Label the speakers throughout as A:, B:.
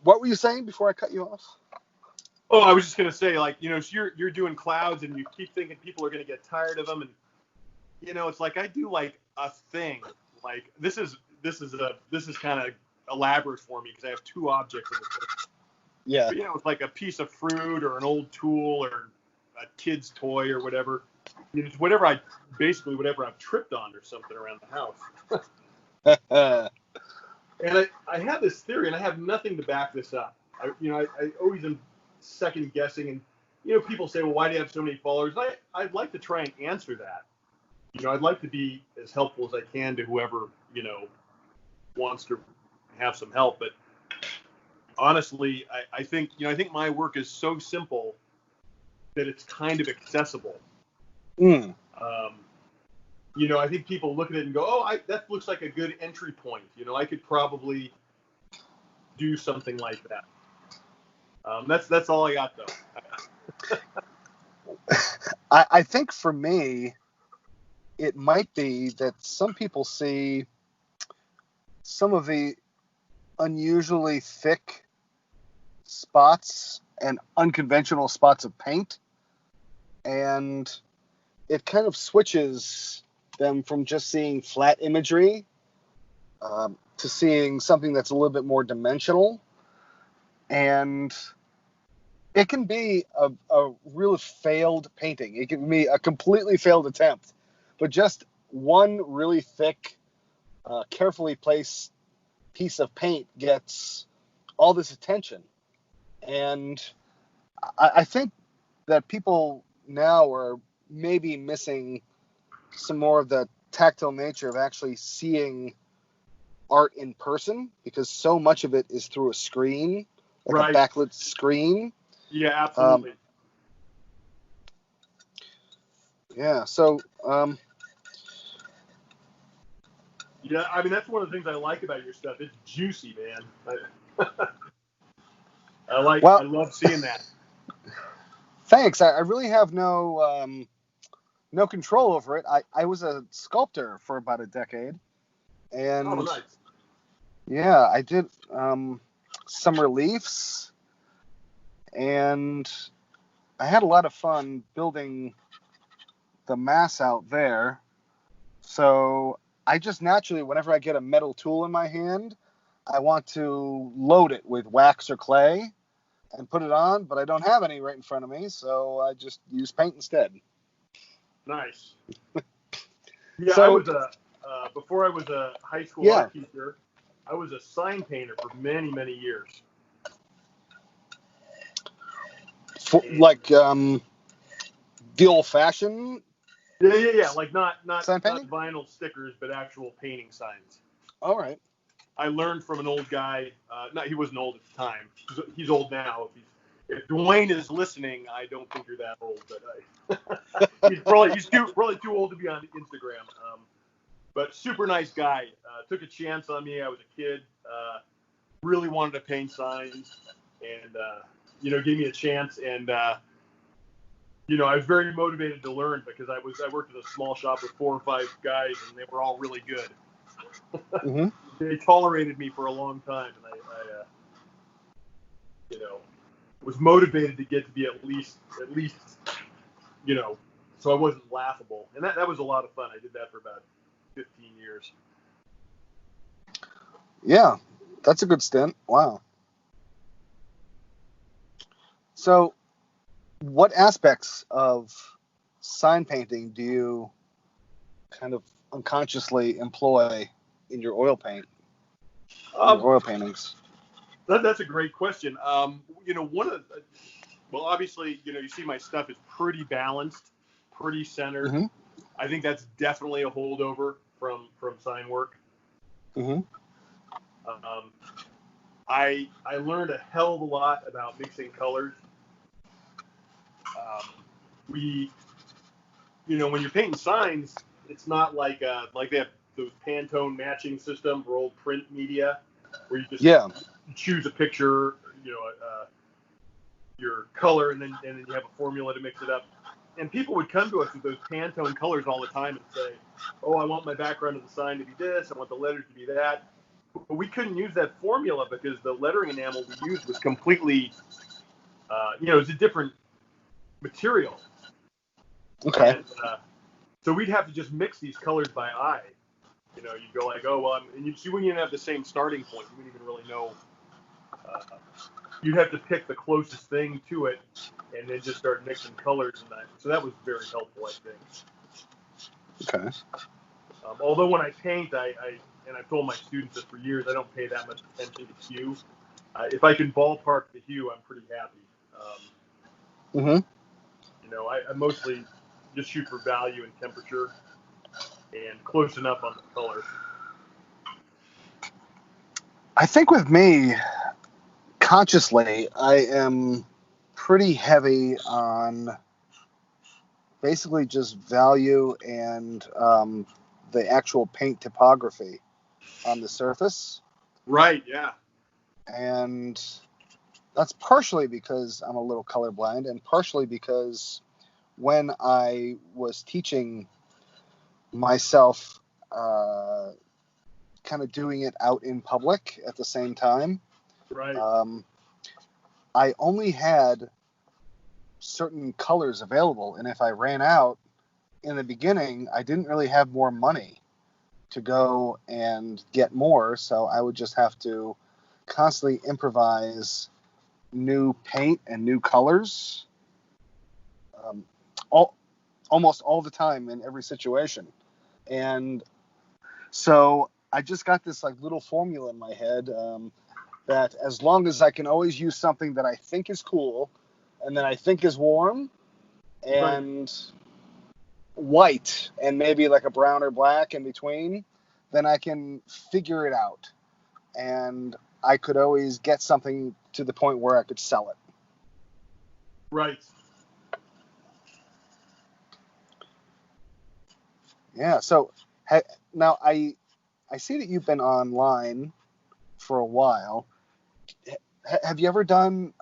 A: what were you saying before I cut you off?
B: Oh, I was just gonna say, like, so you're doing clouds, and you keep thinking people are gonna get tired of them, and it's like I do like a thing. Like this is kind of elaborate for me because I have two objects in the thing.
A: Yeah.
B: But, it's like a piece of fruit or an old tool or a kid's toy or whatever. It's whatever I've tripped on or something around the house. And I have this theory, and I have nothing to back this up. I always am second guessing, and people say, well, why do you have so many followers? I'd like to try and answer that. I'd like to be as helpful as I can to whoever wants to have some help. But honestly, I think my work is so simple that it's kind of accessible. I think people look at it and go, oh, that looks like a good entry point. I could probably do something like that. That's all I got, though.
A: I think for me, it might be that some people see some of the unusually thick spots and unconventional spots of paint, and it kind of switches them from just seeing flat imagery to seeing something that's a little bit more dimensional. And it can be a really failed painting. It can be a completely failed attempt. But just one really thick, carefully placed piece of paint gets all this attention. And I think that people now are maybe missing some more of the tactile nature of actually seeing art in person, because so much of it is through a screen, like a backlit screen.
B: Yeah, absolutely.
A: So...
B: yeah, I mean, that's one of the things I like about your stuff. It's juicy, man. I love seeing that.
A: Thanks. I really have no control over it. I was a sculptor for about a decade. And
B: oh, nice.
A: Yeah, I did some reliefs, and I had a lot of fun building the mass out there. So I just naturally, whenever I get a metal tool in my hand, I want to load it with wax or clay and put it on, but I don't have any right in front of me, so I just use paint instead.
B: Nice. Yeah,
A: so,
B: I was before I was a high school art teacher, I was a sign painter for many, many years.
A: Like the old-fashioned?
B: Yeah. Like not vinyl stickers, but actual painting signs.
A: All right.
B: I learned from an old guy. He wasn't old at the time. He's old now. If Dwayne is listening, I don't think you're that old, but he's probably too old to be on Instagram. But super nice guy. Took a chance on me. I was a kid. Really wanted to paint signs, and gave me a chance. And I was very motivated to learn because I worked at a small shop with 4 or 5 guys, and they were all really good. Mm-hmm. They tolerated me for a long time, and I was motivated to get to be at least, so I wasn't laughable. And that was a lot of fun. I did that for about 15 years.
A: Yeah, that's a good stint. Wow. So, what aspects of sign painting do you kind of unconsciously employ in your oil paint? Oil paintings.
B: That's a great question. Obviously, you see my stuff is pretty balanced, pretty centered. Mm-hmm. I think that's definitely a holdover from sign work.
A: Mm-hmm.
B: I learned a hell of a lot about mixing colors. When you're painting signs, it's not like they have those Pantone matching system for old print media, where you just choose a picture, your color, and then you have a formula to mix it up. And people would come to us with those Pantone colors all the time and say, "Oh, I want my background of the sign to be this. I want the letters to be that." But we couldn't use that formula because the lettering enamel we used was completely, it was a different material.
A: Okay.
B: And so we'd have to just mix these colors by eye. You go like, oh, well, and you wouldn't even have the same starting point. You wouldn't even really know. You'd have to pick the closest thing to it and then just start mixing colors. So that was very helpful, I think.
A: Okay.
B: Although when I paint, and I've told my students this for years, I don't pay that much attention to hue. If I can ballpark the hue, I'm pretty happy. I mostly just shoot for value and temperature and close enough on the color.
A: I think with me, consciously, I am pretty heavy on basically just value and the actual paint typography on the surface.
B: Right, yeah.
A: And that's partially because I'm a little colorblind, and partially because when I was teaching myself, kind of doing it out in public at the same time,
B: right.
A: I only had certain colors available, and if I ran out in the beginning, I didn't really have more money to go and get more, so I would just have to constantly improvise new paint and new colors almost all the time in every situation. And so I just got this like little formula in my head that as long as I can always use something that I think is cool and that I think is warm and white and maybe like a brown or black in between, then I can figure it out. And I could always get something to the point where I could sell it.
B: Right.
A: Yeah. So now I see that you've been online for a while. Have you ever done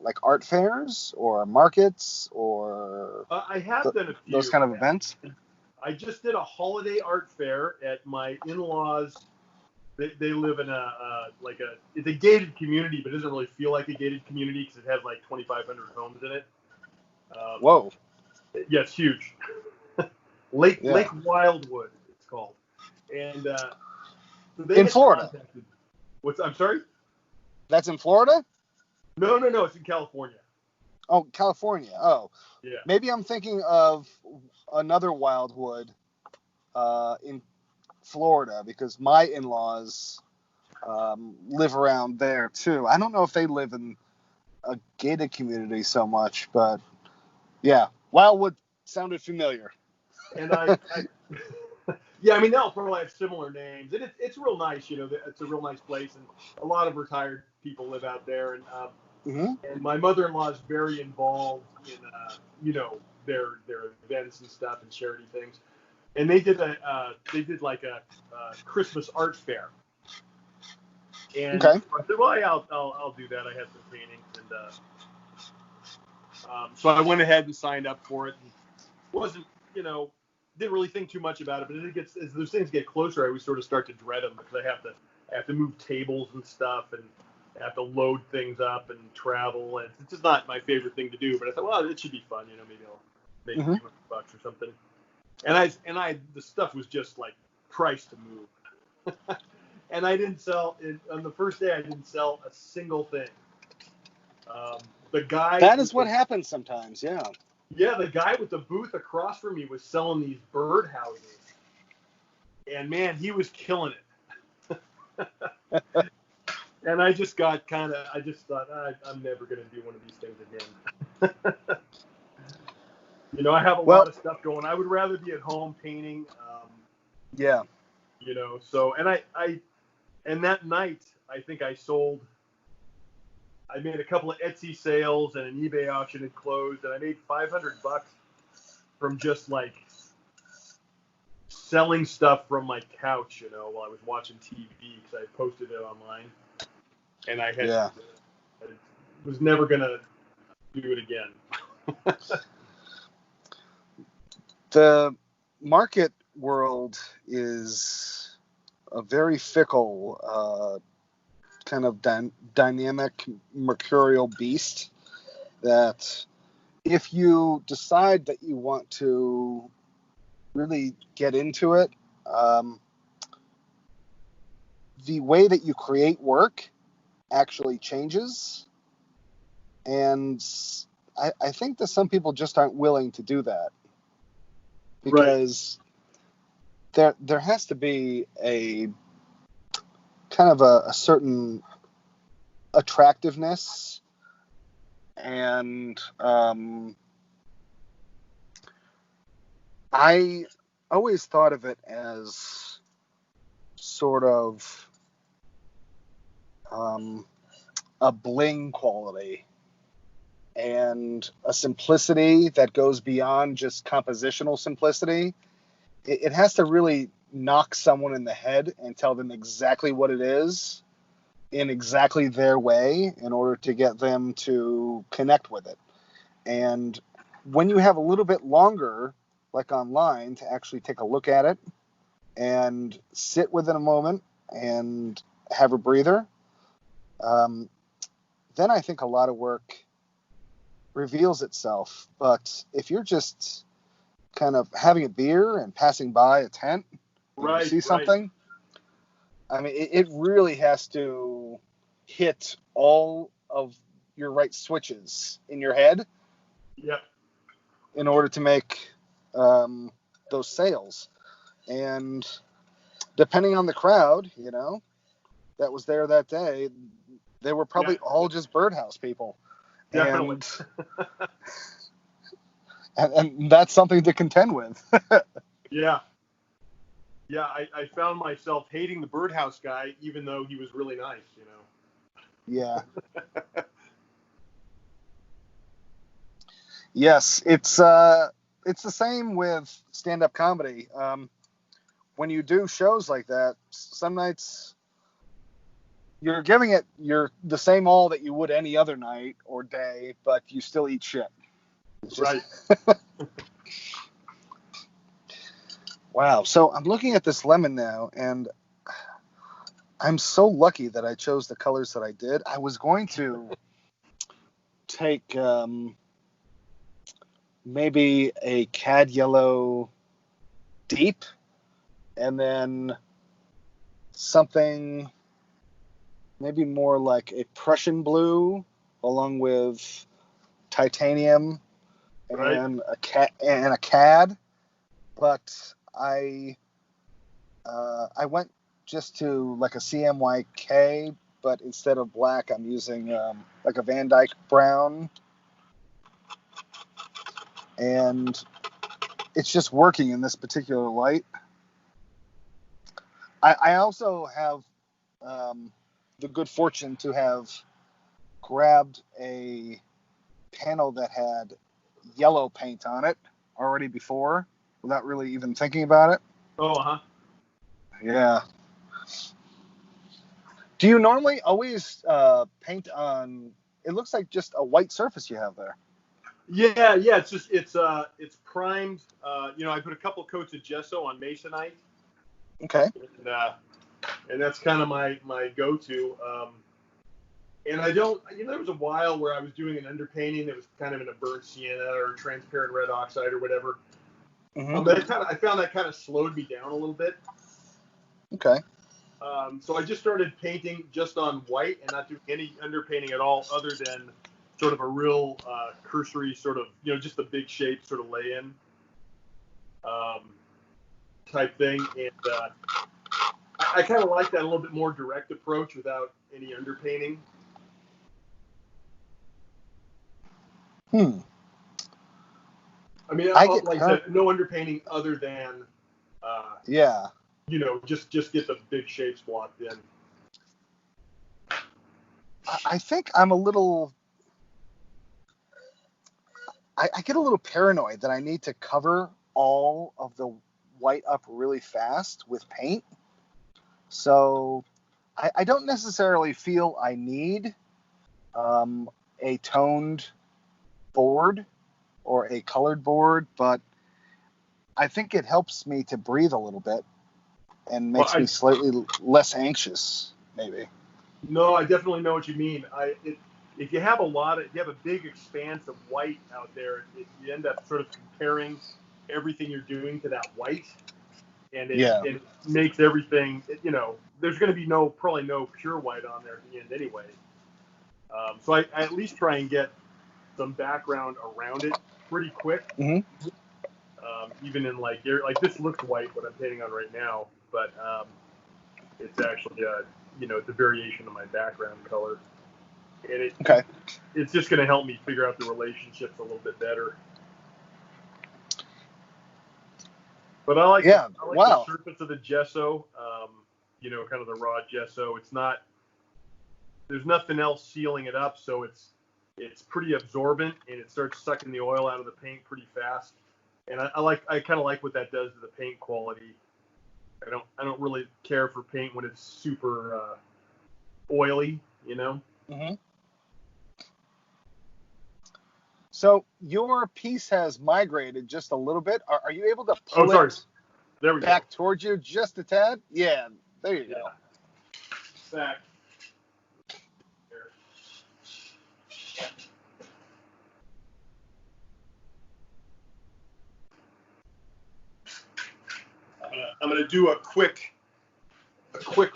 A: like art fairs or markets or
B: I have done a few
A: those kind of events?
B: I just did a holiday art fair at my in-laws. They live in it's a gated community, but it doesn't really feel like a gated community because it has like 2,500 homes in it.
A: Whoa.
B: Yeah, it's huge. Lake Wildwood, it's called. And so
A: in Florida.
B: I'm sorry?
A: That's in Florida?
B: No, it's in California.
A: Oh, California. Oh.
B: Yeah.
A: Maybe I'm thinking of another Wildwood in Florida, because my in-laws live around there too. I don't know if they live in a gated community so much, but yeah, Wildwood sounded familiar.
B: And I yeah, I mean, they'll probably have similar names. And it's real nice, it's a real nice place, and a lot of retired people live out there. And and my mother-in-law is very involved in their events and stuff and charity things. And they did like a Christmas art fair. And I said, well, yeah, I'll do that. I had some paintings, and so I went ahead and signed up for it. And wasn't, didn't really think too much about it. But as those things get closer, I always sort of start to dread them because I have to move tables and stuff, and I have to load things up and travel, and it's just not my favorite thing to do. But I thought, well, it should be fun, maybe I'll make a few $100 or something. And the stuff was just like price to move. And I didn't sell it on the first day. I didn't sell a single thing. The guy.
A: That is what happens sometimes. Yeah.
B: Yeah, the guy with the booth across from me was selling these bird houses, and man, he was killing it. And I just thought, I'm never going to do one of these things again. I have a lot of stuff going. I would rather be at home painting.
A: Yeah.
B: So, and that night, I think I made a couple of Etsy sales, and an eBay auction had closed, and I made $500 from just like selling stuff from my couch, while I was watching TV, because I posted it online. And I was never going to do it again.
A: The market world is a very fickle kind of dynamic mercurial beast that if you decide that you want to really get into it, the way that you create work actually changes. And I think that some people just aren't willing to do that because there has to be a kind of a certain attractiveness and I always thought of it as sort of a bling quality and a simplicity that goes beyond just compositional simplicity. It has to really knock someone in the head and tell them exactly what it is in exactly their way in order to get them to connect with it. And when you have a little bit longer, like online, to actually take a look at it and sit with it a moment and have a breather, then I think a lot of work reveals itself. But if you're just kind of having a beer and passing by a tent and you see something, I mean, it really has to hit all of your right switches in your head in order to make those sales. And depending on the crowd, you know, that was there that day, they were probably all just birdhouse people.
B: Definitely.
A: And that's something to contend with.
B: Yeah, I found myself hating the birdhouse guy, even though he was really nice, you know.
A: Yeah. Yes, it's the same with stand-up comedy. When you do shows like that, some nights you're giving it the same all that you would any other night or day, but you still eat shit.
B: Right.
A: Wow. So I'm looking at this lemon now, and I'm so lucky that I chose the colors that I did. I was going to take maybe a cad yellow deep, and then something maybe more like a Prussian blue, along with titanium and a cad. But I went just to like a CMYK, but instead of black, I'm using like a Van Dyke brown, and it's just working in this particular light. I also have the good fortune to have grabbed a panel that had yellow paint on it already before, without really even thinking about it.
B: Oh,
A: Yeah. Do you normally always paint on? It looks like just a white surface you have there.
B: Yeah. It's primed. You know, I put a couple coats of gesso on masonite.
A: Okay.
B: And that's kind of my go-to. And I don't, you know, there was a while where I was doing an underpainting that was kind of in a burnt sienna or transparent red oxide or whatever.
A: Mm-hmm.
B: But I found that kind of slowed me down a little bit.
A: Okay.
B: So I just started painting just on white and not doing any underpainting at all, other than sort of a real cursory sort of, you know, just the big shape sort of lay-in type thing. And I kind of like that a little bit more direct approach without any underpainting. I mean, like I said, no underpainting other than, you know, just get the big shapes blocked in.
A: I think I'm a little. I get a little paranoid that I need to cover all of the white up really fast with paint. So I don't necessarily feel I need a toned board or a colored board, but I think it helps me to breathe a little bit. and
B: Well,
A: makes me slightly less anxious, maybe.
B: no, I definitely know what you mean. If you have if you have a big expanse of white out there, you end up sort of comparing everything you're doing to that white, and
A: Yeah.
B: it makes everything, there's going to be probably no pure white on there at the end anyway. So I at least try and get some background around it pretty quick.
A: Mm-hmm.
B: Even in like this looks white what I'm painting on right now, but it's actually it's a variation of my background color, and it's just going to help me figure out the relationships a little bit better. But I like the surface of the gesso, kind of the raw gesso. There's nothing else sealing it up, so it's pretty absorbent, and it starts sucking the oil out of the paint pretty fast. And I kind of like what that does to the paint quality. I don't really care for paint when it's super oily,
A: Mm-hmm. So your piece has migrated just a little bit. Are you able to pull it back towards you just a tad? Yeah, there you go.
B: Back. I'm gonna do a quick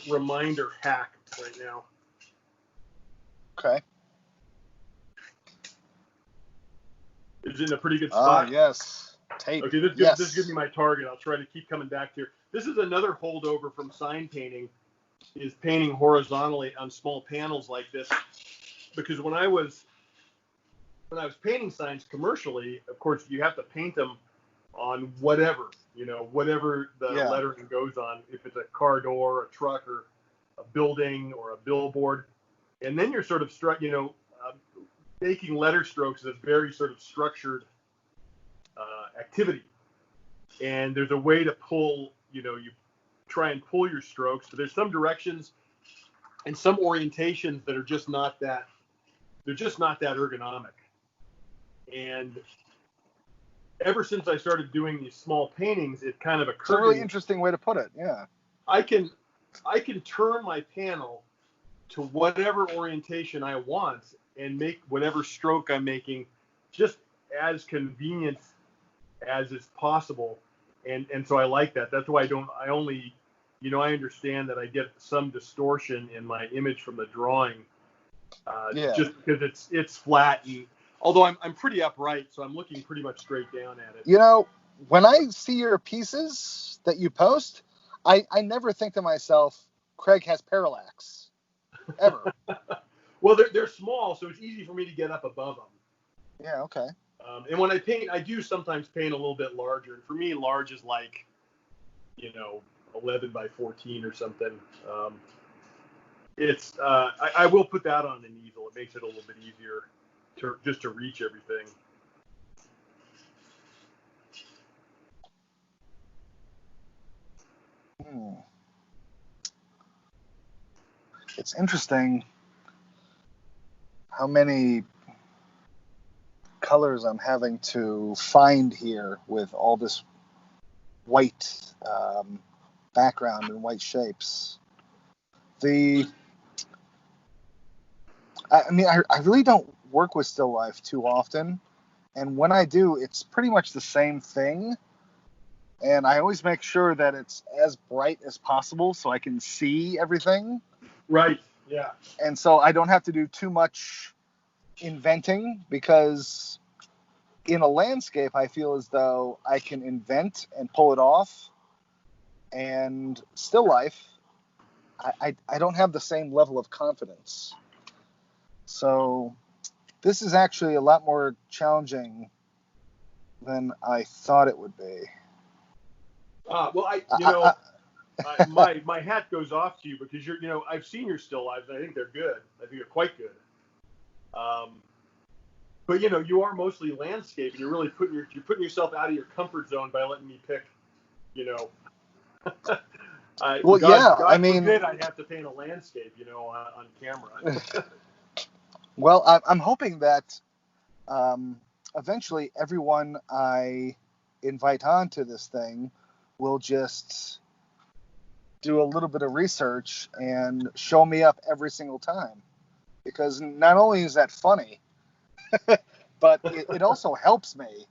B: reminder hack right now.
A: Okay.
B: Is it in a pretty good spot?
A: Yes. Tape.
B: Okay, this gives me my target. I'll try to keep coming back to here. This is another holdover from sign painting, is painting horizontally on small panels like this. Because when I was painting signs commercially, of course, you have to paint them on whatever the lettering goes on, if it's a car door, a truck, or a building, or a billboard. And then you're sort of making letter strokes is a very sort of structured activity. And there's a way to pull, you try and pull your strokes, but there's some directions and some orientations that are just not that ergonomic. And ever since I started doing these small paintings, it kind of occurred.
A: It's a really interesting way to put it. Yeah.
B: I can turn my panel to whatever orientation I want and make whatever stroke I'm making just as convenient as is possible. And so I like that. That's why I understand that I get some distortion in my image from the drawing, just because it's flat. And although I'm pretty upright, so I'm looking pretty much straight down at it.
A: When I see your pieces that you post, I never think to myself, Craig has parallax, ever.
B: Well, they're small, so it's easy for me to get up above them.
A: Yeah, okay.
B: And when I paint, I do sometimes paint a little bit larger. And for me, large is like, 11 by 14 or something. I will put that on an easel. It makes it a little bit easier to reach everything.
A: It's interesting how many colors I'm having to find here with all this white background and white shapes. I really don't work with still life too often, and when I do, it's pretty much the same thing, and I always make sure that it's as bright as possible so I can see everything.
B: Right, yeah.
A: And so I don't have to do too much inventing, because in a landscape, I feel as though I can invent and pull it off, and still life, I don't have the same level of confidence. So this is actually a lot more challenging than I thought it would be.
B: Well, my hat goes off to you, because I've seen your still lives, and I think they're good. I think they're quite good. But you are mostly landscape, and you're really putting yourself out of your comfort zone by letting me pick. God forbid I'd have to paint a landscape, on camera.
A: Well, I'm hoping that eventually everyone I invite onto this thing will just do a little bit of research and show me up every single time. Because not only is that funny, but it also helps me.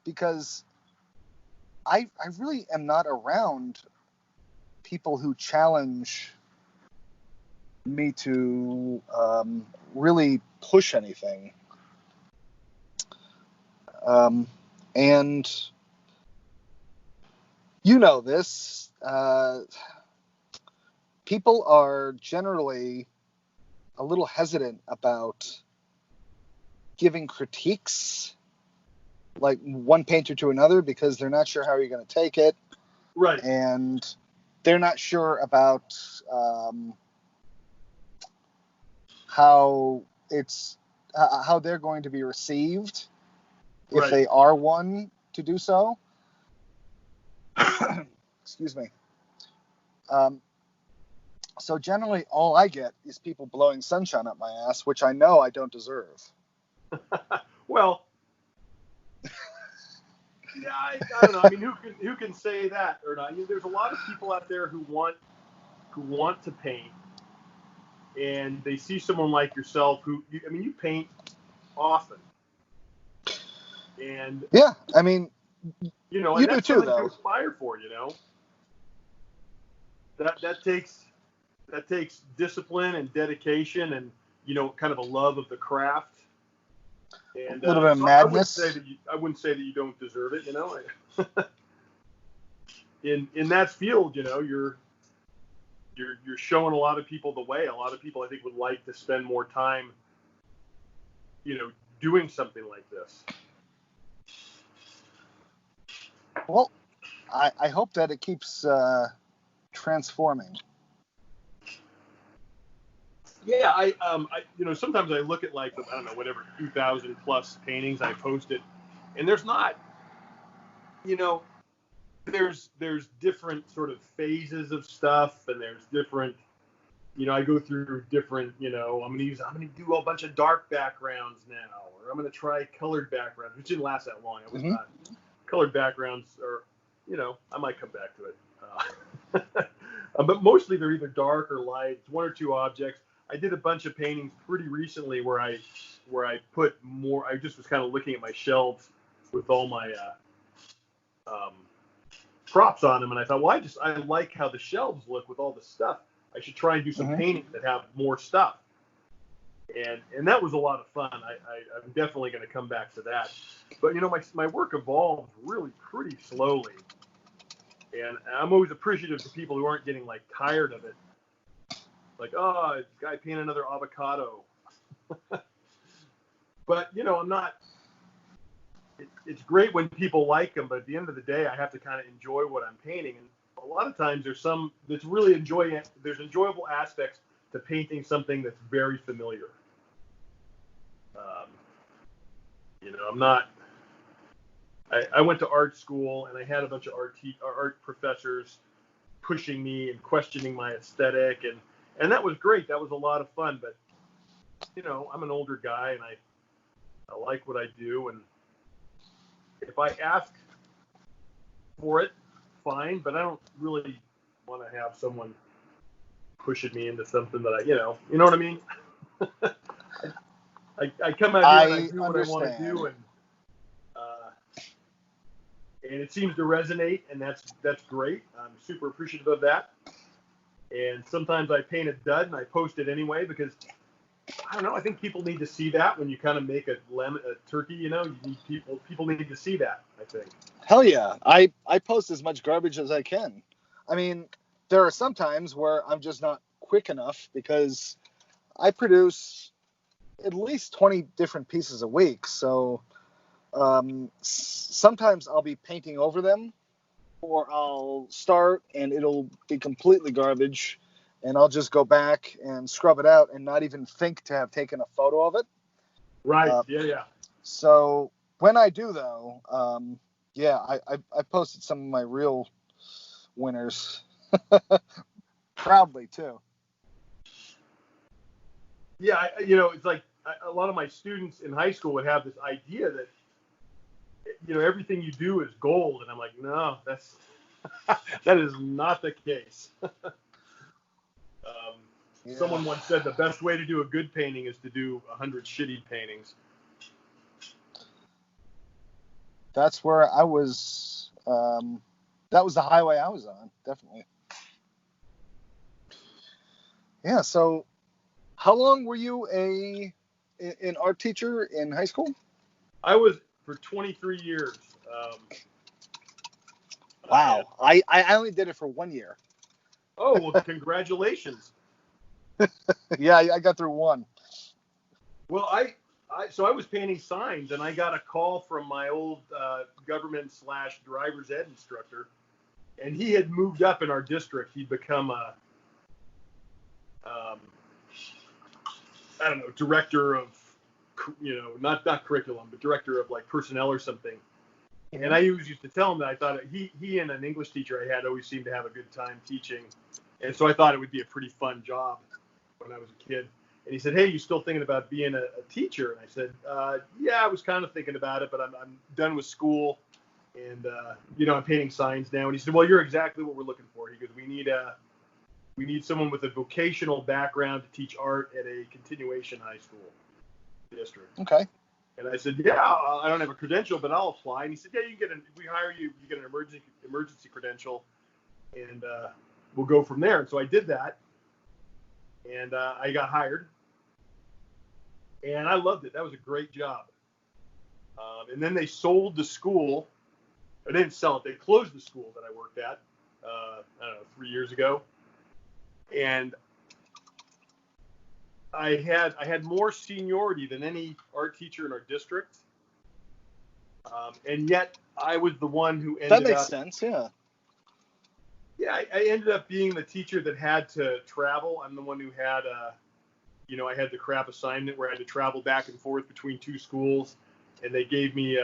A: Because I really am not around people who challenge me to really push anything. And you know this, people are generally a little hesitant about giving critiques, like one painter to another, because they're not sure how you're going to take it.
B: Right.
A: And they're not sure about how they're going to be received if
B: Right.
A: they are one to do so. Excuse me. So generally, all I get is people blowing sunshine up my ass, which I know I don't deserve.
B: Well, yeah, I don't know. I mean, who can say that or not? There's a lot of people out there who want to paint, and they see someone like yourself you paint often, and
A: yeah, I mean,
B: and
A: you do
B: that's
A: too,
B: something
A: though.
B: to aspire for. That takes discipline and dedication, and kind of a love of the craft. And
A: a little bit of
B: so
A: madness.
B: I wouldn't say that you don't deserve it. In that field, you're showing a lot of people the way. A lot of people, I think, would like to spend more time, doing something like this.
A: Well, I hope that it keeps transforming.
B: Yeah, I sometimes I look at, like, I don't know, whatever 2,000 plus paintings I posted, and there's not, there's different sort of phases of stuff, and there's different, I go through different, I'm gonna do a bunch of dark backgrounds now, or I'm gonna try colored backgrounds, which didn't last that long. I was not. Colored backgrounds are, I might come back to it. But mostly they're either dark or light. It's one or two objects. I did a bunch of paintings pretty recently where I put more. I just was kind of looking at my shelves with all my props on them, and I thought, well, I like how the shelves look with all the stuff. I should try and do some paintings that have more stuff. And that was a lot of fun. I'm definitely going to come back to that. But my work evolved really pretty slowly, and I'm always appreciative to people who aren't getting, like, tired of it. Like, oh, this guy painted another avocado. But I'm not. It's great when people like them, but at the end of the day, I have to kind of enjoy what I'm painting. And a lot of times there's really there's enjoyable aspects to painting something that's very familiar. I'm not. I went to art school, and I had a bunch of art professors pushing me and questioning my aesthetic, and that was great. That was a lot of fun. But I'm an older guy, and I like what I do, and if I ask for it, fine. But I don't really want to have someone pushing me into something that you know what I mean. I come out here and I do what I want to do, and it seems to resonate, and that's great. I'm super appreciative of that. And sometimes I paint a dud and I post it anyway because I don't know. I think people need to see that when you kind of make a turkey. You need people need to see that, I think.
A: Hell yeah! I post as much garbage as I can. I mean, there are some times where I'm just not quick enough because I produce at least 20 different pieces a week. So sometimes I'll be painting over them, or I'll start and it'll be completely garbage, and I'll just go back and scrub it out and not even think to have taken a photo of it.
B: Right. Yeah.
A: So when I do, though, I posted some of my real winners proudly too.
B: Yeah, it's like a lot of my students in high school would have this idea that everything you do is gold. And I'm like, no, that is not the case.
A: Yeah.
B: Someone once said the best way to do a good painting is to do 100 shitty paintings.
A: That's where I was. That was the highway I was on, definitely. Yeah. So, how long were you an art teacher in high school?
B: I was for 23 years.
A: Wow. I only did it for 1 year.
B: Oh, well, congratulations.
A: Yeah, I got through one.
B: Well, so I was painting signs, and I got a call from my old government/driver's ed instructor, and he had moved up in our district. He'd become a, I don't know, director of, not curriculum, but director of like personnel or something. And I always used to tell him that I thought he and an English teacher I had always seemed to have a good time teaching, and so I thought it would be a pretty fun job when I was a kid. And he said, "Hey, you still thinking about being a teacher?" And I said, "Yeah, I was kind of thinking about it, but I'm done with school, and I'm painting signs now." And he said, "Well, you're exactly what we're looking for." He goes, "We need someone with a vocational background to teach art at a continuation high school district."
A: Okay.
B: And I said, "Yeah, I don't have a credential, but I'll apply." And he said, "Yeah, we hire you, you get an emergency credential, and we'll go from there." And so I did that, and I got hired. And I loved it. That was a great job. And then they sold the school. Or they didn't sell it. They closed the school that I worked at, I don't know, 3 years ago. And I had more seniority than any art teacher in our district. And yet I was the one who ended up.
A: That makes sense, yeah.
B: Yeah, I ended up being the teacher that had to travel. I'm the one who had I had the crap assignment where I had to travel back and forth between two schools, and they gave me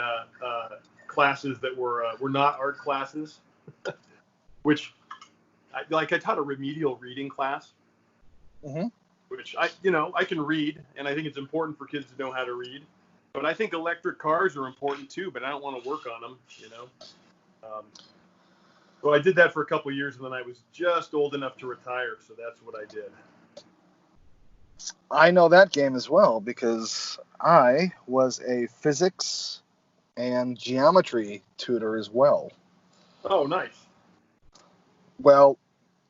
B: classes that were not art classes, which I taught a remedial reading class, which I can read, and I think it's important for kids to know how to read, but I think electric cars are important too, but I don't want to work on them, So I did that for a couple of years, and then I was just old enough to retire, so that's what I did.
A: I know that game as well because I was a physics and geometry tutor as well.
B: Oh, nice.
A: Well,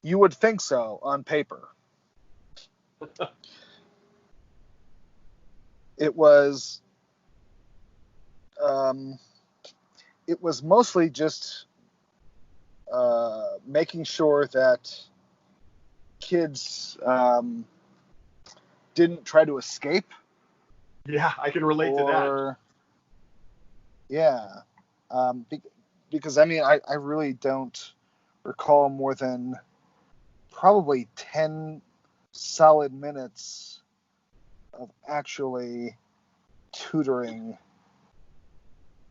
A: you would think so on paper. It was mostly just making sure that kids didn't try to escape.
B: Yeah, I can relate to that.
A: Yeah, because I mean, I really don't recall more than probably 10 solid minutes of actually tutoring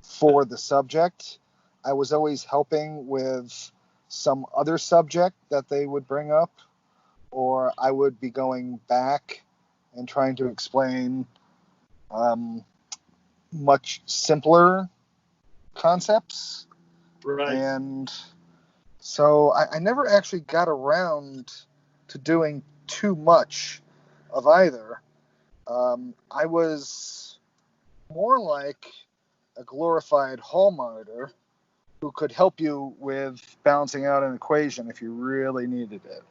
A: for the subject. I was always helping with some other subject that they would bring up, or I would be going back and trying to explain much simpler concepts.
B: Right.
A: And so I never actually got around to doing too much of either. I was more like a glorified hall monitor who could help you with balancing out an equation if you really needed it.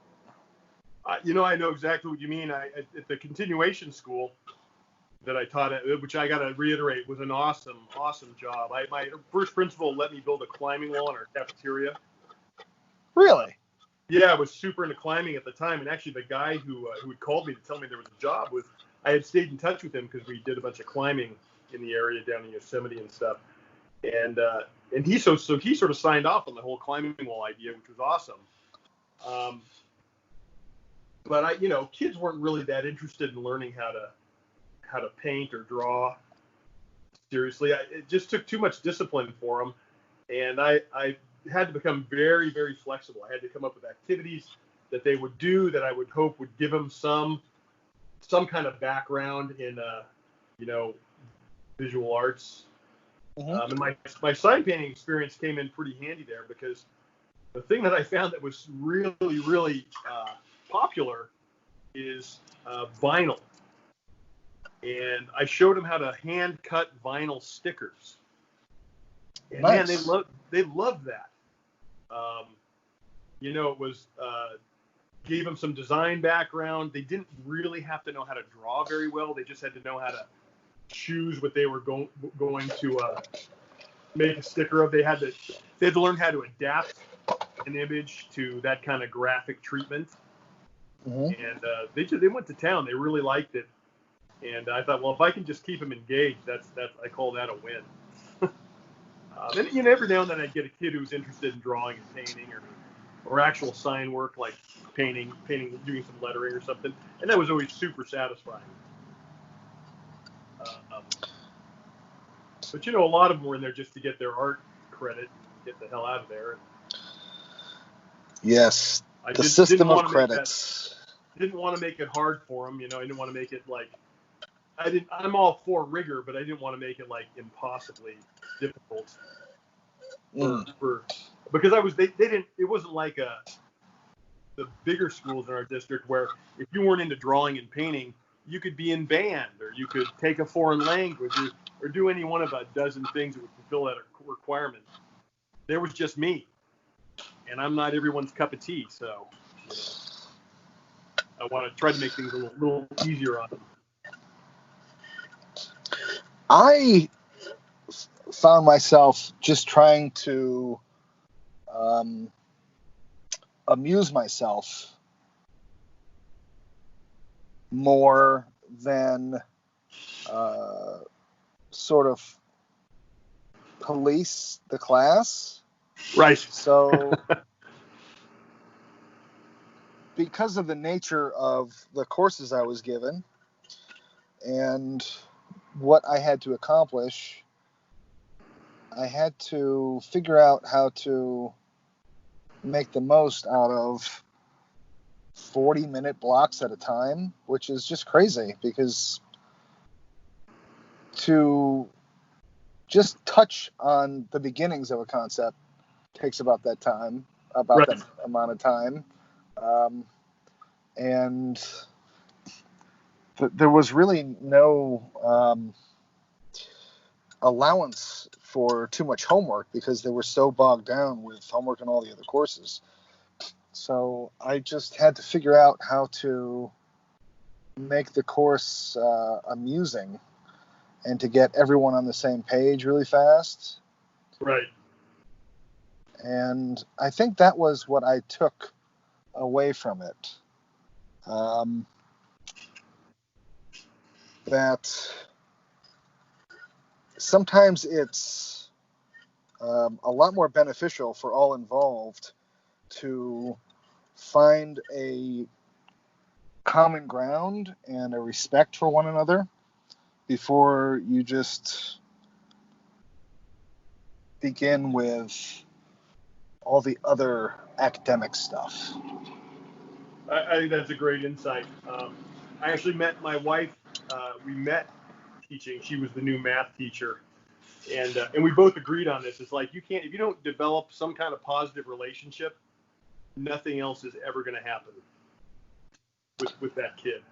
B: I know exactly what you mean. At the continuation school that I taught at, which I got to reiterate, was an awesome, awesome job. My first principal let me build a climbing wall in our cafeteria.
A: Really?
B: Yeah, I was super into climbing at the time. And actually, the guy who had called me to tell me there was a job I had stayed in touch with him because we did a bunch of climbing in the area down in Yosemite and stuff. And he he sort of signed off on the whole climbing wall idea, which was awesome. But kids weren't really that interested in learning how to paint or draw seriously. It just took too much discipline for them, and I had to become very, very flexible. I had to come up with activities that they would do that I would hope would give them some kind of background in visual arts.
A: Mm-hmm.
B: And my sign painting experience came in pretty handy there, because the thing that I found that was really, really popular is vinyl. And I showed them how to hand cut vinyl stickers. And man,
A: Nice.
B: they loved that. It was gave them some design background. They didn't really have to know how to draw very well. They just had to know how to choose what they were going to make a sticker of. They had to learn how to adapt an image to that kind of graphic treatment.
A: Mm-hmm.
B: And they went to town. They really liked it. And I thought, well, if I can just keep them engaged, that's I call that a win. And every now and then I get a kid who's interested in drawing and painting, or actual sign work, like painting, doing some lettering or something, and that was always super satisfying. But a lot of them were in there just to get their art credit, get the hell out of there.
A: Yes, the system of credits.
B: Didn't want to make it hard for them. I didn't want to make it like I'm all for rigor, but I didn't want to make it like impossibly difficult. Because they didn't. It wasn't like the bigger schools in our district where if you weren't into drawing and painting, you could be in band, or you could take a foreign language, or do any one of a dozen things that would fulfill that requirement. There was just me, and I'm not everyone's cup of tea, so I want to try to make things a little easier on them.
A: I found myself just trying to amuse myself more than sort of police the class.
B: Right.
A: So because of the nature of the courses I was given and what I had to accomplish, I had to figure out how to make the most out of 40-minute blocks at a time, which is just crazy, because to just touch on the beginnings of a concept takes about that amount of time. And there was really no allowance for too much homework, because they were so bogged down with homework and all the other courses. So I just had to figure out how to make the course amusing and to get everyone on the same page really fast.
B: Right.
A: And I think that was what I took away from it. That sometimes it's a lot more beneficial for all involved to find a common ground and a respect for one another before you just begin with all the other academic stuff.
B: I think that's a great insight. I actually met my wife. We met teaching. She was the new math teacher, and we both agreed on this. It's like if you don't develop some kind of positive relationship, nothing else is ever going to happen with that kid.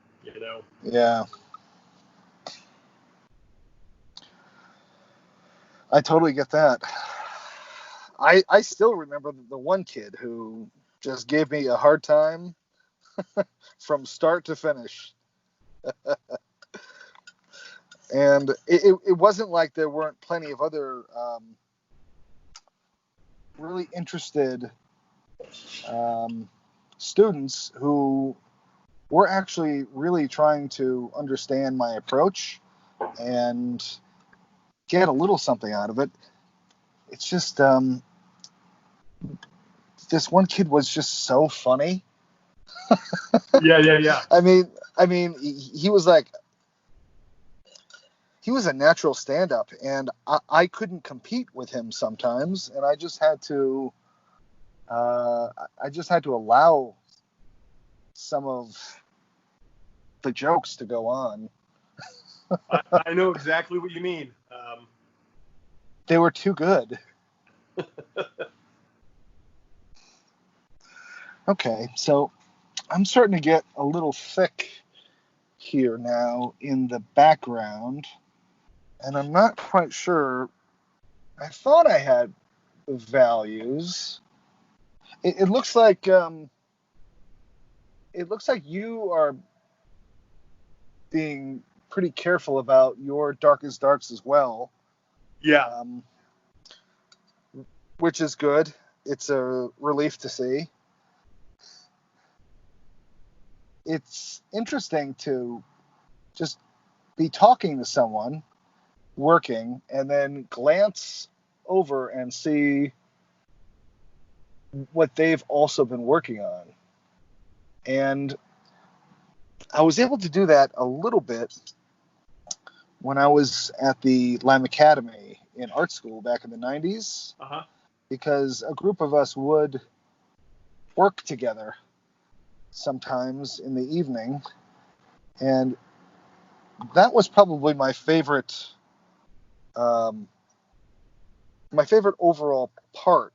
A: Yeah. I totally get that. I still remember the one kid who just gave me a hard time from start to finish. And it wasn't like there weren't plenty of other really interested students who were actually really trying to understand my approach and get a little something out of it. It's just this one kid was just so funny.
B: Yeah.
A: I mean, he was like, he was a natural stand-up, and I couldn't compete with him sometimes, and I just had to allow some of the jokes to go on.
B: I know exactly what you mean.
A: They were too good. Okay, so I'm starting to get a little thick here now in the background, and I'm not quite sure. I thought I had the values. It looks like you are being pretty careful about your darkest darks as well.
B: Yeah.
A: Which is good. It's a relief to see. It's interesting to just be talking to someone, working, and then glance over and see what they've also been working on. And I was able to do that a little bit when I was at the Lime Academy in art school back in the 90s, because a group of us would work together sometimes in the evening, and that was probably my favorite overall part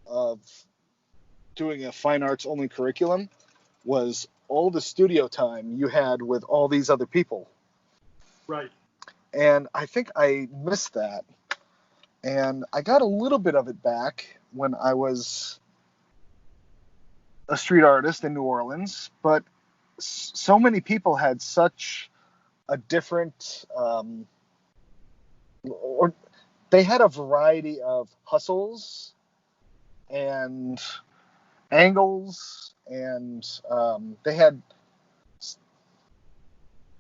A: of doing a fine arts only curriculum was all the studio time you had with all these other people.
B: Right.
A: And I think I missed that. And I got a little bit of it back when I was a street artist in New Orleans, but so many people had such a different, or they had a variety of hustles and angles, and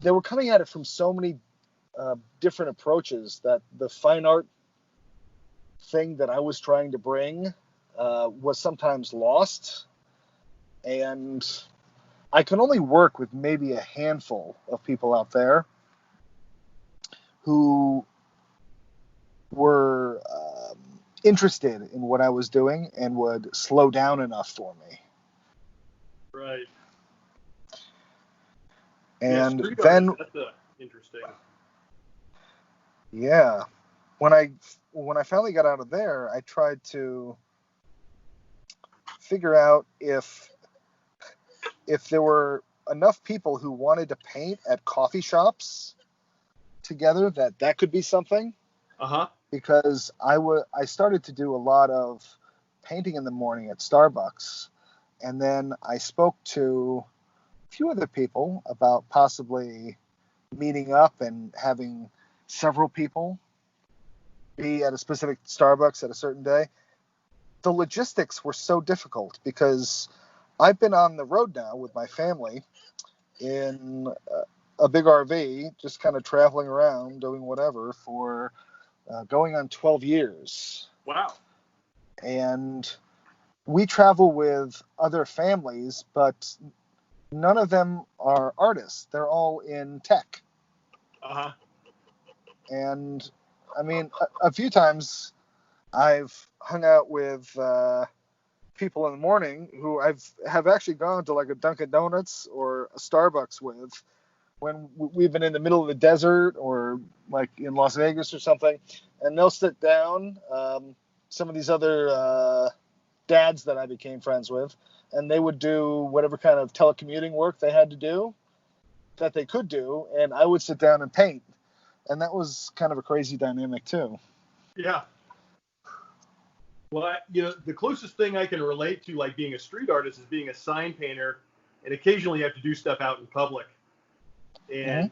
A: they were coming at it from so many different approaches that the fine art thing that I was trying to bring was sometimes lost, and I can only work with maybe a handful of people out there who were interested in what I was doing and would slow down enough for me.
B: Right.
A: And
B: yeah,
A: then
B: that's interesting.
A: Yeah. When I finally got out of there, I tried to figure out if there were enough people who wanted to paint at coffee shops together that could be something. Because I started to do a lot of painting in the morning at Starbucks, and then I spoke to a few other people about possibly meeting up and having several people be at a specific Starbucks at a certain day. The logistics were so difficult because I've been on the road now with my family in a big RV, just kind of traveling around, doing whatever for going on 12 years.
B: Wow.
A: And we travel with other families, but none of them are artists. They're all in tech. And I mean, a few times I've hung out with people in the morning who have actually gone to like a Dunkin' Donuts or a Starbucks with when we've been in the middle of the desert or like in Las Vegas or something, and they'll sit down, some of these other dads that I became friends with, and they would do whatever kind of telecommuting work they had to do that they could do, and I would sit down and paint. And that was kind of a crazy dynamic too.
B: Yeah. Well, the closest thing I can relate to like being a street artist is being a sign painter, and occasionally you have to do stuff out in public. And,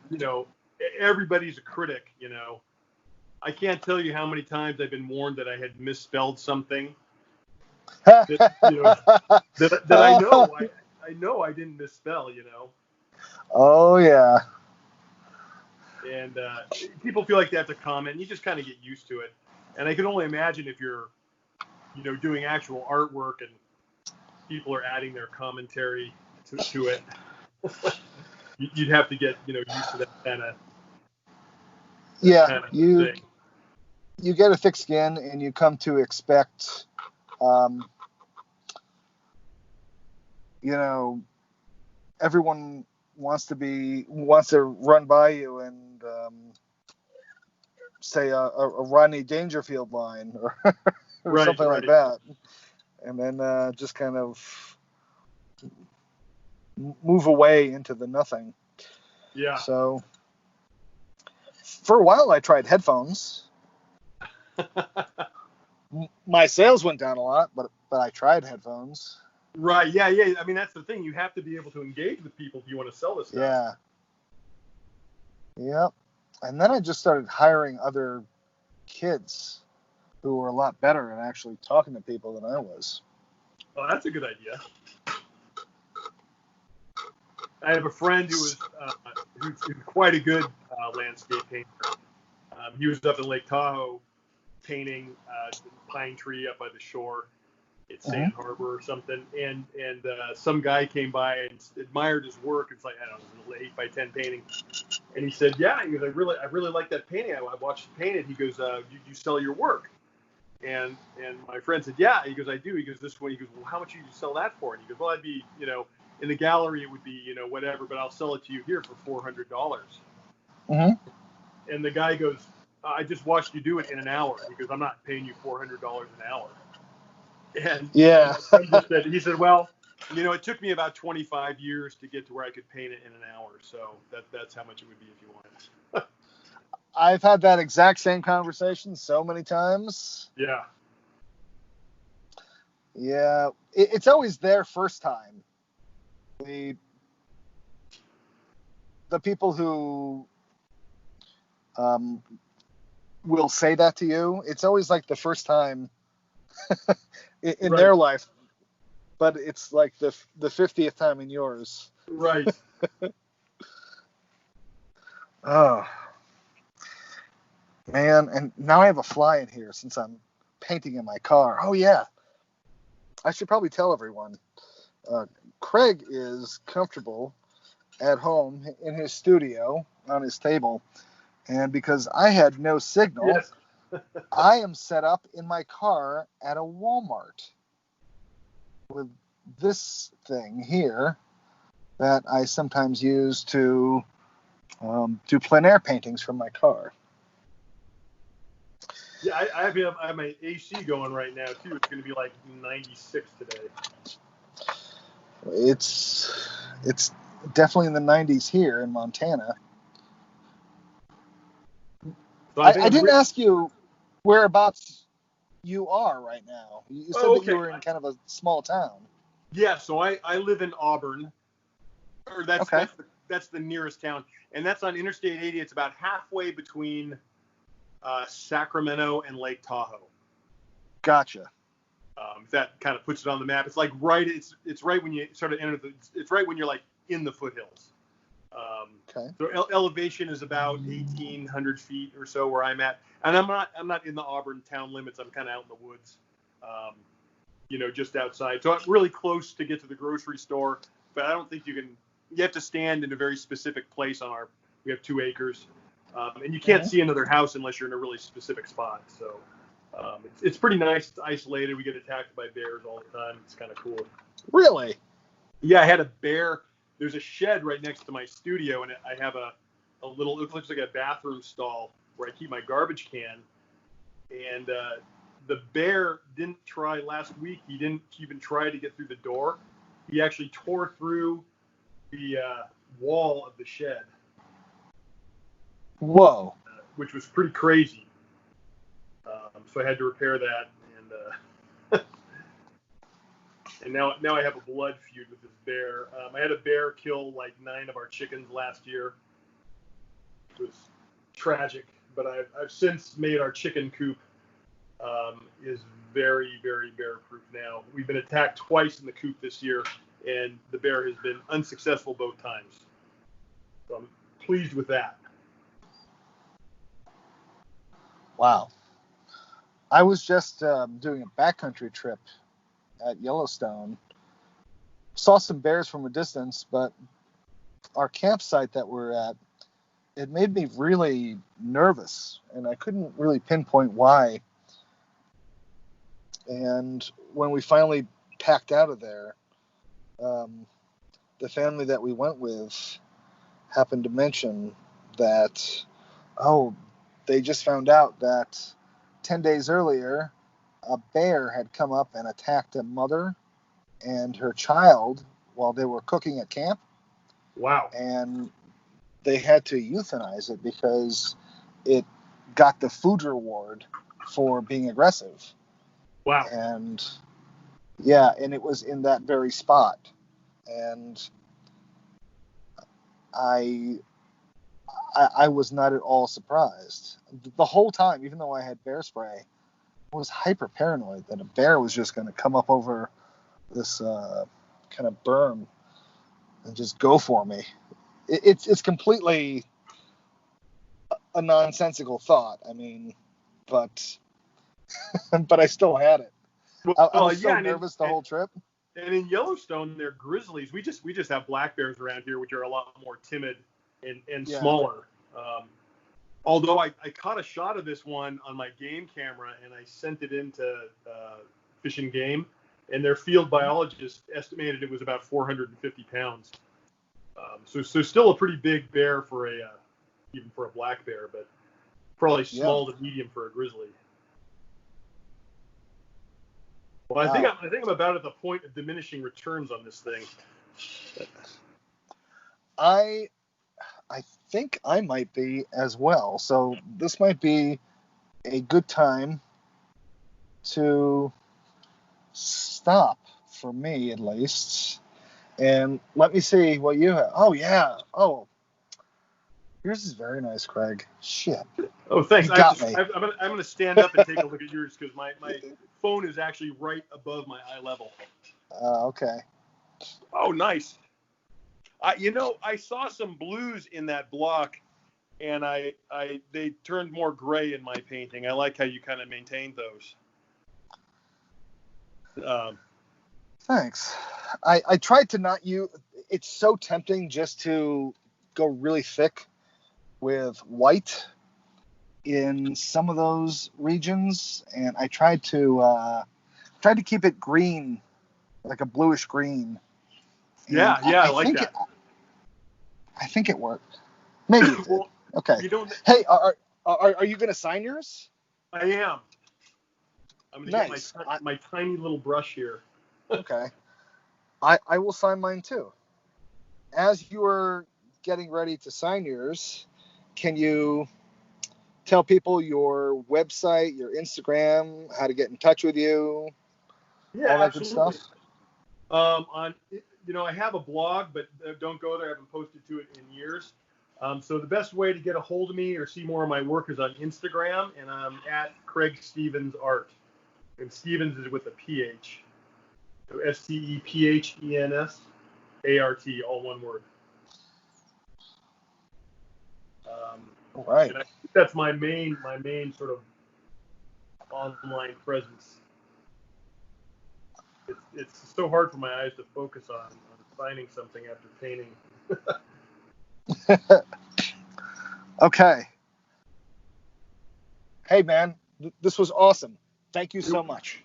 B: everybody's a critic, I can't tell you how many times I've been warned that I had misspelled something. that I know I didn't misspell,
A: Oh, yeah.
B: And people feel like they have to comment, and you just kind of get used to it. And I can only imagine if you're, doing actual artwork and people are adding their commentary to it. You'd have to get, used to that kind of.
A: Yeah, you get a thick skin, and you come to expect, everyone wants to run by you and say a Rodney Dangerfield line or or something like that, and then just kind of move away into the nothing.
B: Yeah.
A: So for a while I tried headphones. My sales went down a lot, but I tried headphones.
B: Right. Yeah. Yeah. I mean, that's the thing. You have to be able to engage with people if you want to sell this stuff.
A: Yeah. Yep. And then I just started hiring other kids who were a lot better at actually talking to people than I was.
B: Oh, that's a good idea. I have a friend who's quite a good landscape painter. He was up in Lake Tahoe painting pine tree up by the shore at Sand Harbor or something, and some guy came by and admired his work. It's like, I don't know, it was an 8x10 painting, and he said, "Yeah," he goes, "I really like that painting. I watched you paint it." He goes, "Do you sell your work?" And my friend said, "Yeah." He goes, "I do." He goes, "This one." He goes, "Well, how much do you sell that for?" And he goes, "Well, I'd be, in the gallery it would be, whatever, but I'll sell it to you here for $400." And the guy goes, "I just watched you do it in an hour." He goes, "I'm not paying you $400 an hour." And
A: yeah,
B: he said, "Well, it took me about 25 years to get to where I could paint it in an hour. So that's how much it would be if you wanted."
A: I've had that exact same conversation so many times.
B: Yeah.
A: Yeah, it's always their first time. The people who will say that to you, it's always like the first time in
B: Right.
A: their life, but it's like the 50th time in yours.
B: Right.
A: Oh, man, and now I have a fly in here since I'm painting in my car. Oh, yeah. I should probably tell everyone. Craig is comfortable at home in his studio on his table, and because I had no signal,
B: Yes.
A: I am set up in my car at a Walmart with this thing here that I sometimes use to do plein air paintings from my car.
B: Yeah, I have my AC going right now too. It's going to be like 96 today.
A: It's definitely in the 90s here in Montana.
B: So
A: I didn't ask you whereabouts you are right now. You said that you were in kind of a small town.
B: Yeah, so I live in Auburn, or that's the nearest town, and that's on Interstate 80. It's about halfway between Sacramento and Lake Tahoe.
A: Gotcha.
B: If that kind of puts it on the map, it's like right. It's right when you sort of enter it's right when you're like in the foothills. So elevation is about 1,800 feet or so where I'm at, and I'm not in the Auburn town limits. I'm kind of out in the woods, just outside. So I'm really close to get to the grocery store, but I don't think you can. You have to stand in a very specific place we have 2 acres, and you can't see another house unless you're in a really specific spot. So it's pretty nice. It's isolated. We get attacked by bears all the time. It's kind of cool.
A: Really?
B: Yeah, I had a bear. There's a shed right next to my studio, and I have a little, it looks like a bathroom stall where I keep my garbage can. And the bear didn't try last week. He didn't even try to get through the door. He actually tore through the wall of the shed.
A: Whoa.
B: Which was pretty crazy. So I had to repair that. And now I have a blood feud with this bear. I had a bear kill like 9 of our chickens last year. It was tragic, but I've since made our chicken coop is very, very bear-proof now. We've been attacked twice in the coop this year, and the bear has been unsuccessful both times. So I'm pleased with that.
A: Wow. I was just doing a backcountry trip at Yellowstone. Saw some bears from a distance, but our campsite that we're at, it made me really nervous, and I couldn't really pinpoint why. And when we finally packed out of there, the family that we went with happened to mention that, they just found out that 10 days earlier, a bear had come up and attacked a mother and her child while they were cooking at camp.
B: Wow.
A: And they had to euthanize it because it got the food reward for being aggressive.
B: Wow.
A: And yeah, and it was in that very spot. And I was not at all surprised. The whole time, even though I had bear spray, I was hyper paranoid that a bear was just going to come up over this kind of berm and just go for me. It's completely a nonsensical thought. I mean, but but I still had it. I was so nervous the whole trip.
B: And in Yellowstone, they're grizzlies. We just have black bears around here, which are a lot more timid and smaller. Although I caught a shot of this one on my game camera and I sent it into Fish and Game, and their field biologist estimated it was about 450 pounds. So still a pretty big bear for even for a black bear, but probably small to medium for a grizzly. Well, I think I'm about at the point of diminishing returns on this thing.
A: I think I might be as well. So this might be a good time to stop, for me at least. And let me see what you have. Oh, yeah. Oh, yours is very nice, Craig. Shit.
B: Oh, thanks.
A: You got me.
B: I'm going to stand up and take a look at yours because my phone is actually right above my eye level.
A: Okay.
B: Oh, nice. I saw some blues in that block, and they turned more gray in my painting. I like how you kind of maintained those.
A: Thanks. I tried to not use. It's so tempting just to go really thick with white in some of those regions, and I tried to keep it green, like a bluish green.
B: Yeah, I like that.
A: I think it worked. Maybe it did.
B: Well,
A: okay. Hey, are you going to sign yours?
B: I am. I'm going to
A: Nice.
B: Get my tiny little brush here.
A: Okay. I will sign mine too. As you are getting ready to sign yours, can you tell people your website, your Instagram, how to get in touch with you, all that good stuff?
B: I have a blog, but don't go there. I haven't posted to it in years. So the best way to get a hold of me or see more of my work is on Instagram, and I'm at Craig Stevens Art. And Stevens is with a PH. So STEPHENS ART, all one word.
A: All right.
B: And I think that's my main sort of online presence. It's so hard for my eyes to focus on signing something after painting.
A: Okay. Hey, man, this was awesome. Thank you so much.